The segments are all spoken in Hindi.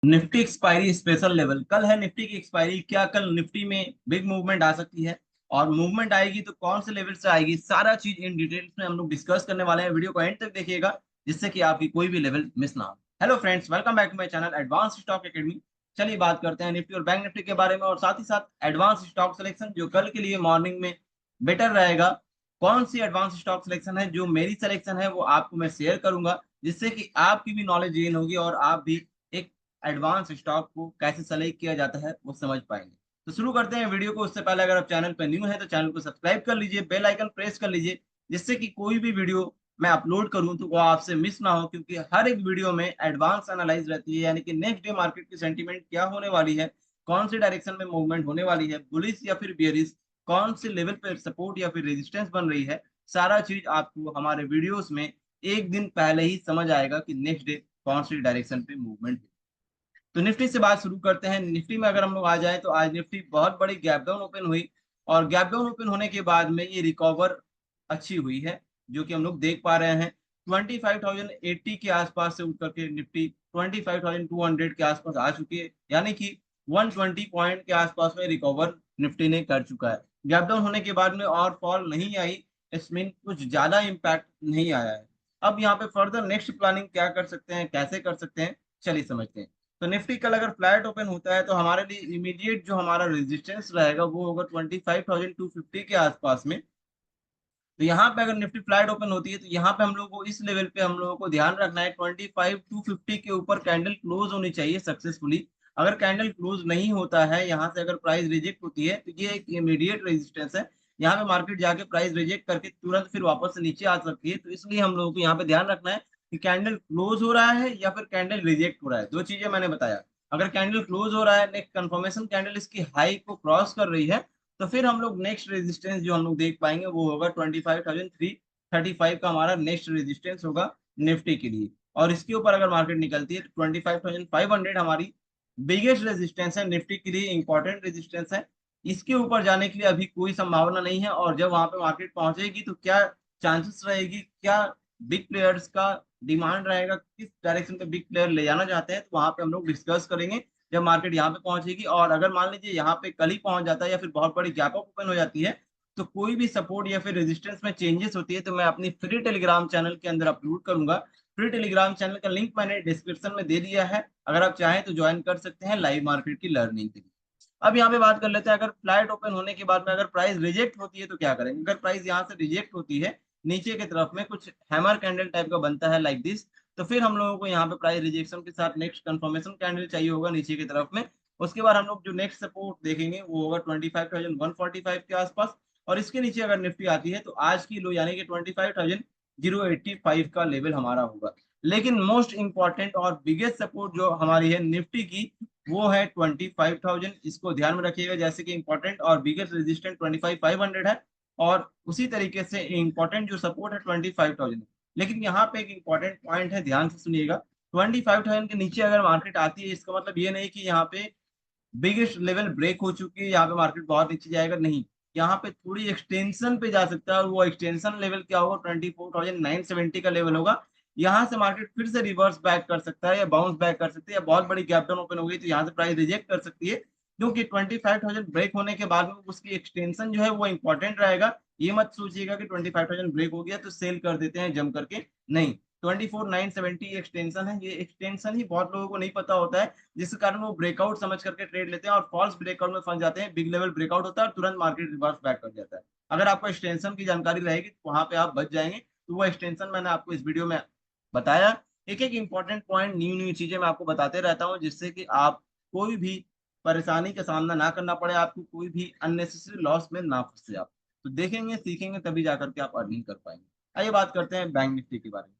निफ्टी एक्सपायरी स्पेशल लेवल कल है। निफ्टी की एक्सपायरी, क्या कल निफ्टी में बिग मूवमेंट आ सकती है? और मूवमेंट आएगी तो कौन से लेवल से आएगी, सारा चीज इन डिटेल्स में हम लोग डिस्कस करने वाले हैं। वीडियो को एंड तक देखिएगा जिससे कि आपकी कोई भी लेवल मिस ना हो। Hello friends, welcome back to my channel advance stock academy. चलिए बात करते हैं निफ्टी और बैंक निफ्टी के बारे में और साथ ही साथ एडवांस स्टॉक सिलेक्शन जो कल के लिए मॉर्निंग में बेटर रहेगा। कौन सी एडवांस स्टॉक सिलेक्शन है जो मेरी सिलेक्शन है वो आपको मैं शेयर करूंगा, जिससे कि आपकी भी नॉलेज गेन होगी और आप भी एक एडवांस स्टॉक को कैसे सेलेक्ट किया जाता है वो समझ पाएंगे। तो शुरू करते हैं वीडियो को। उससे पहले अगर आप चैनल पर न्यू है तो चैनल को सब्सक्राइब कर लीजिए, बेल आइकन प्रेस कर लीजिए, जिससे कि कोई भी वीडियो मैं अपलोड करूं तो वो आपसे मिस ना हो, क्योंकि हर एक वीडियो में एडवांस एनालाइज रहती है, यानी कि नेक्स्ट डे मार्केट की सेंटीमेंट क्या होने वाली है, कौन सी डायरेक्शन में मूवमेंट होने वाली है, बुलिश या फिर बियरिश, कौन से लेवल पर सपोर्ट या फिर रेजिस्टेंस बन रही है, सारा चीज आपको हमारे वीडियोस में एक दिन पहले ही समझ आएगा कि नेक्स्ट डे कौन सी डायरेक्शन पे मूवमेंट। तो निफ्टी से बात शुरू करते हैं। निफ्टी में अगर हम लोग आ जाए तो आज निफ्टी बहुत बड़ी गैप डाउन ओपन हुई और गैप डाउन ओपन होने के बाद में ये रिकवर अच्छी हुई है, जो कि हम लोग देख पा रहे हैं। 25,080 के आसपास से उठ करके निफ्टी 25,200 के आसपास आ चुकी है, यानी कि 120 पॉइंट के आसपास में रिकवर निफ्टी ने कर चुका है। गैप डाउन होने के बाद में और फॉल नहीं आई, इसमें कुछ ज्यादा इम्पैक्ट नहीं आया है। अब यहाँ पे फर्दर नेक्स्ट प्लानिंग क्या कर सकते हैं, कैसे कर सकते हैं, चलिए समझते हैं। तो निफ्टी कल अगर फ्लैट ओपन होता है तो हमारे लिए इमीडिएट जो हमारा रेजिस्टेंस रहेगा वो होगा 25,250 के आसपास में। तो यहाँ पे अगर निफ्टी फ्लैट ओपन होती है तो यहाँ पे हम लोग को इस लेवल पे हम लोगों को ध्यान रखना है, 25,250 के ऊपर कैंडल क्लोज होनी चाहिए सक्सेसफुली। अगर कैंडल क्लोज नहीं होता है, यहाँ से अगर प्राइस रिजेक्ट होती है तो ये एक इमीडिएट रेजिस्टेंस है। यहाँ पे मार्केट जाके प्राइस रिजेक्ट करके तुरंत फिर वापस से नीचे आ सकती है, तो इसलिए हम लोगों को यहाँ पे ध्यान रखना है कि कैंडल क्लोज हो रहा है या फिर कैंडल रिजेक्ट हो रहा है। दो चीजें मैंने बताया। अगर कैंडल क्लोज हो रहा है, नेक्स्ट कंफर्मेशन कैंडल इसकी हाई को क्रॉस कर रही है, तो फिर हम लोग नेक्स्ट रेजिस्टेंस जो हम लोग देख पाएंगे वो होगा 25,335 का हमारा नेक्स्ट रेजिस्टेंस होगा निफ्टी के लिए। और इसके ऊपर अगर मार्केट निकलती है तो 25,500 हमारी बिगेस्ट रेजिस्टेंस है, निफ्टी के लिए इंपॉर्टेंट रेजिस्टेंस है। इसके ऊपर जाने के लिए अभी कोई संभावना नहीं है, और जब वहां पे मार्केट पहुंचेगी तो क्या चांसेस रहेगी, क्या बिग प्लेयर्स का डिमांड रहेगा, किस डायरेक्शन पे बिग प्लेयर ले जाना चाहते हैं, तो वहां पे हम लोग डिस्कस करेंगे जब मार्केट यहाँ पे पहुंचेगी। और अगर मान लीजिए यहाँ पे कल ही पहुंच जाता है या फिर बहुत बड़ी गैप अप ओपन हो जाती है, तो कोई भी सपोर्ट या फिर रेजिस्टेंस में चेंजेस होती है तो मैं अपनी फ्री टेलीग्राम चैनल के अंदर अपलोड करूंगा। फ्री टेलीग्राम चैनल का लिंक मैंने डिस्क्रिप्शन में दे दिया है, अगर आप चाहें तो ज्वाइन कर सकते हैं लाइव मार्केट की लर्निंग के लिए। अब यहाँ पे बात कर लेते हैं, अगर फ्लैट ओपन होने के बाद में अगर प्राइस रिजेक्ट होती है तो क्या करेंगे। अगर प्राइस यहाँ से रिजेक्ट होती है, नीचे की तरफ में कुछ हैमर कैंडल टाइप का बनता है लाइक दिस, तो फिर हम लोगों को यहाँ पे प्राइस रिजेक्शन के साथ नेक्स्ट कंफर्मेशन कैंडल चाहिए होगा नीचे की तरफ में। उसके बाद हम लोग जो नेक्स्ट सपोर्ट देखेंगे वो होगा 25,145 के आसपास। और इसके नीचे अगर निफ्टी आती है तो आज की लो यानी कि 25,085 का लेवल हमारा होगा। लेकिन मोस्ट इंपॉर्टेंट और बिगेस्ट सपोर्ट जो हमारी है निफ्टी की वो है 25,000, इसको ध्यान में रखिएगा। जैसे कि इंपॉर्टेंट और बिगेस्ट रेजिस्टेंट 25,500 है, और उसी तरीके से इंपॉर्टेंट जो सपोर्ट है 25,000। लेकिन यहाँ पे एक इंपॉर्टेंट पॉइंट है, ध्यान से सुनिएगा। 25,000 के नीचे अगर मार्केट आती है, इसका मतलब ये नहीं कि यहाँ पे बिगेस्ट लेवल ब्रेक हो चुकी है, यहाँ पे मार्केट बहुत नीचे जाएगा, नहीं। यहाँ पे थोड़ी एक्सटेंशन पे जा सकता है, और वो एक्सटेंशन लेवल क्या होगा, 24,970 का लेवल होगा। यहाँ से मार्केट फिर से रिवर्स बैक कर सकता है या बाउंस बैक कर सकती है, या बहुत बड़ी गैप डाउन ओपन हो गई तो यहाँ से प्राइस रिजेक्ट कर सकती है, क्योंकि 25,000 ब्रेक होने के बाद में उसकी एक्सटेंशन जो है वो इंपॉर्टेंट रहेगा। ये मत सोचिएगा कि 25,000 ब्रेक हो गया तो सेल कर देते हैं जम करके, नहीं। 24,970 एक्सटेंशन है, ये एक्सटेंशन ही बहुत लोगों को नहीं पता होता है, जिस कारण वो ब्रेकआउट समझ करके ट्रेड लेते हैं और फॉल्स ब्रेकआउट में फंस जाते हैं। बिग लेवल ब्रेकआउट होता है और तुरंत मार्केट रिवर्स बैक कर जाता है। अगर आपको एक्सटेंशन की जानकारी रहेगी तो वहां पे आप बच जाएंगे। तो वो एक्सटेंशन मैंने आपको इस वीडियो में बताया। एक एक इंपॉर्टेंट पॉइंट, न्यू न्यू चीजें मैं आपको बताते रहता हूँ, जिससे कि आप कोई भी परेशानी का सामना ना करना पड़े, आपको कोई भी अननेसेसरी लॉस में ना फंसे आप। तो देखेंगे सीखेंगे तभी जाकर के आप अर्निंग कर पाएंगे। आइए बात करते हैं बैंक निफ्टी के बारे में।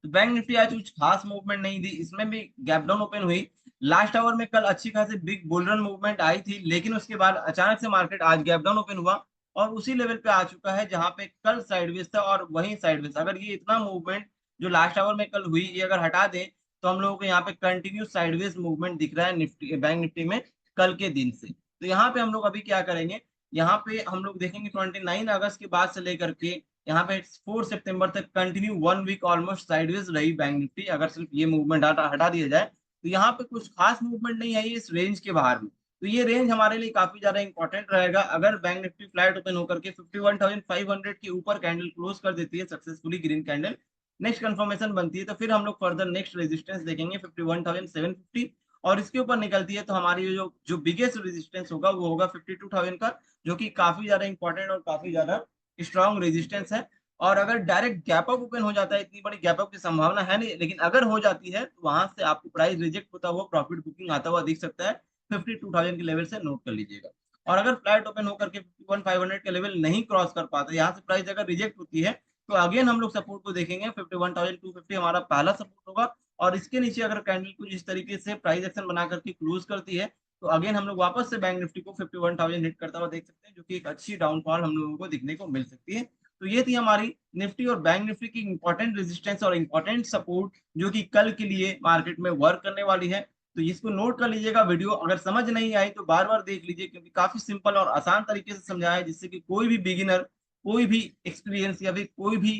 तो बैंक निफ्टी आज कुछ खास मूवमेंट नहीं दी, इसमें भी गैप डाउन ओपन हुई। लास्ट आवर में कल अच्छी खासी बिग बुल रन मूवमेंट आई थी, लेकिन उसके बाद अचानक से मार्केट आज गैप डाउन ओपन हुआ और उसी लेवल पे आ चुका है जहां पे कल साइडवेज था और वहीं साइडवेज। अगर ये इतना मूवमेंट जो लास्ट आवर में कल हुई ये अगर हटा दें तो हम लोगों को यहाँ पे कंटिन्यू साइडवेज मूवमेंट दिख रहा है निफ्टी, बैंक निफ्टी में कल के दिन से। तो यहाँ पे हम लोग अभी क्या करेंगे, यहाँ पे हम लोग देखेंगे 29 अगस्त के बाद से लेकर के यहाँ पे 4 सितंबर तक कंटिन्यू 1 वीक ऑलमोस्ट साइडवेज रही बैंक निफ्टी। अगर सिर्फ ये मूवमेंट हटा हटा दिया जाए तो यहाँ पे कुछ खास मूवमेंट नहीं आई है इस रेंज के बाहर में। तो ये रेंज हमारे लिए काफी ज्यादा इंपॉर्टेंट रहेगा। अगर बैंक निफ्टी फ्लैट ओपन होकर के 51,500 के ऊपर कैंडल क्लोज कर देती है successfully green candle, next confirmation बनती है, तो फिर हम लोग फर्दर नेक्स्ट रेजिस्टेंस देखेंगे 51,750, और इसके ऊपर निकलती है तो हमारी जो जो बिगेस्ट रेजिस्टेंस होगा वो होगा 52,000 का, जो कि काफी ज्यादा इंपॉर्टेंट और काफी ज्यादा स्ट्रॉन्ग रेजिस्टेंस है। और अगर डायरेक्ट गैप अप ओपन हो जाता है, इतनी बड़ी गैप अप की संभावना है नहीं, लेकिन अगर हो जाती है तो वहां से आपको प्राइस रिजेक्ट होता हुआ प्रॉफिट बुकिंग आता हुआ दिख सकता है। 52,000 के लेवल से नोट कर लीजिएगा। और अगर फ्लैट ओपन होकर के 51,500 के लेवल नहीं क्रॉस कर पाता, यहाँ से प्राइस अगर रिजेक्ट होती है, तो अगेन हम लोग सपोर्ट को देखेंगे। 51,250 हमारा पहला सपोर्ट होगा, और इसके नीचे अगर कैंडल कुछ इस तरीके से प्राइस एक्शन बना करके क्लोज करती है, तो अगेन हम लोग वापस से बैंक निफ्टी को 51,000 हिट करता हुआ देख सकते हैं, जो कि एक अच्छी डाउनफॉल हम लोगों को दिखने को मिल सकती है। तो ये थी हमारी निफ्टी और बैंक निफ्टी की इंपॉर्टेंट रेजिस्टेंस और इंपॉर्टेंट सपोर्ट, जो कि कल के लिए मार्केट में वर्क करने वाली है। तो इसको नोट कर लीजिएगा। वीडियो अगर समझ नहीं आई तो बार बार देख लीजिए, क्योंकि काफी सिंपल और आसान तरीके से समझाया है, जिससे कि कोई भी बिगिनर, कोई भी एक्सपीरियंस या फिर कोई भी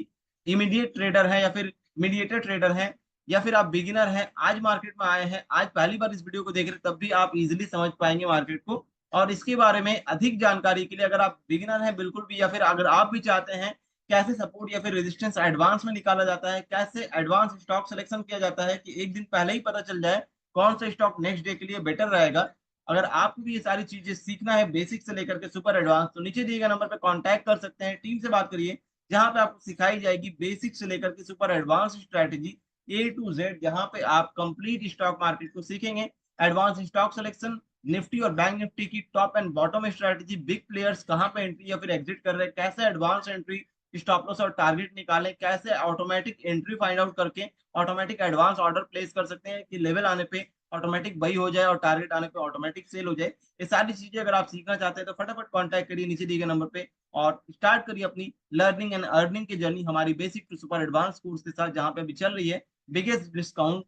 इमीडिएट ट्रेडर है या फिर मीडिएटर ट्रेडर है, या फिर आप बिगिनर हैं, आज मार्केट में आए हैं, आज पहली बार इस वीडियो को देख रहे हैं, तब भी आप इजीली समझ पाएंगे मार्केट को। और इसके बारे में अधिक जानकारी के लिए, अगर आप बिगिनर हैं बिल्कुल भी, या फिर अगर आप भी चाहते हैं कैसे सपोर्ट या फिर रेजिस्टेंस एडवांस में निकाला जाता है, कैसे एडवांस स्टॉक सिलेक्शन किया जाता है कि एक दिन पहले ही पता चल जाए कौन सा स्टॉक नेक्स्ट डे के लिए बेटर रहेगा, अगर आपको भी ये सारी चीजें सीखना है बेसिक से लेकर के सुपर एडवांस, तो नीचे दिए गए नंबर पर कांटेक्ट कर सकते हैं, टीम से बात करिए, जहां पे आपको सिखाई जाएगी बेसिक से लेकर के super advance strategy A to Z, जहां पे आप कंप्लीट स्टॉक मार्केट को सीखेंगे। एडवांस स्टॉक सिलेक्शन, निफ्टी और बैंक निफ्टी की top and bottom strategy, big players कहां पे एंट्री या फिर एग्जिट कर रहे हैं, कैसे एडवांस एंट्री, स्टॉप लॉस और टारगेट निकालें, कैसे ऑटोमेटिक एंट्री फाइंड आउट करके ऑटोमेटिक एडवांस ऑर्डर प्लेस कर सकते हैं कि लेवल आने पे ऑटोमेटिक बाई हो जाए और टारगेट आने पे ऑटोमेटिक सेल हो जाए। ये सारी चीजें अगर आप सीखना चाहते हैं तो फटाफट कांटेक्ट करिए नीचे दिए गए नंबर पे, और स्टार्ट करिए अपनी लर्निंग एंड अर्निंग की जर्नी हमारी basic to super advance course के साथ, जहां पे अभी चल रही है बिगेस्ट डिस्काउंट,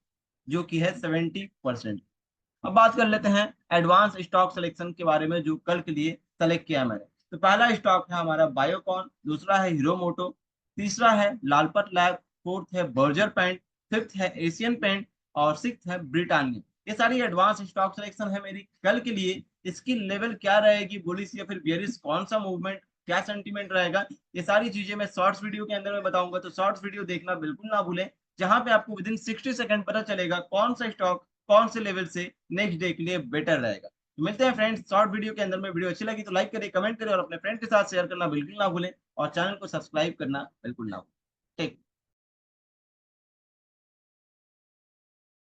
जो कि है 70%। अब बात कर लेते हैं एडवांस स्टॉक सिलेक्शन के बारे में, जो कल के लिए सेलेक्ट किया है मैंने। तो पहला स्टॉक है हमारा बायोकॉन, दूसरा है हीरो मोटो, तीसरा है लालपत लैब, फोर्थ है बर्जर पेंट, फिफ्थ है एशियन पेंट, और सिक्स्थ है ब्रिटानिया। ये सारी एडवांस स्टॉक सिलेक्शन है मेरी कल के लिए। इसकी लेवल क्या रहेगी, बुलिश या फिर बेयरिश, कौन सा मूवमेंट, क्या सेंटीमेंट रहेगा, ये सारी चीजें मैं शॉर्ट्स वीडियो के अंदर में बताऊंगा। तो शॉर्ट्स वीडियो देखना बिल्कुल ना भूलें, जहां पे आपको विदिन 60 सेकंड पता चलेगा कौन सा स्टॉक कौन से लेवल से नेक्स्ट डे के लिए बेटर रहेगा। तो मिलते हैं फ्रेंड्स शॉर्ट वीडियो के अंदर में। वीडियो अच्छी लगी तो लाइक करें, कमेंट करें, और अपने फ्रेंड के साथ शेयर करना बिल्कुल ना भूलें, और चैनल को सब्सक्राइब करना बिल्कुल ना भूलें। टेक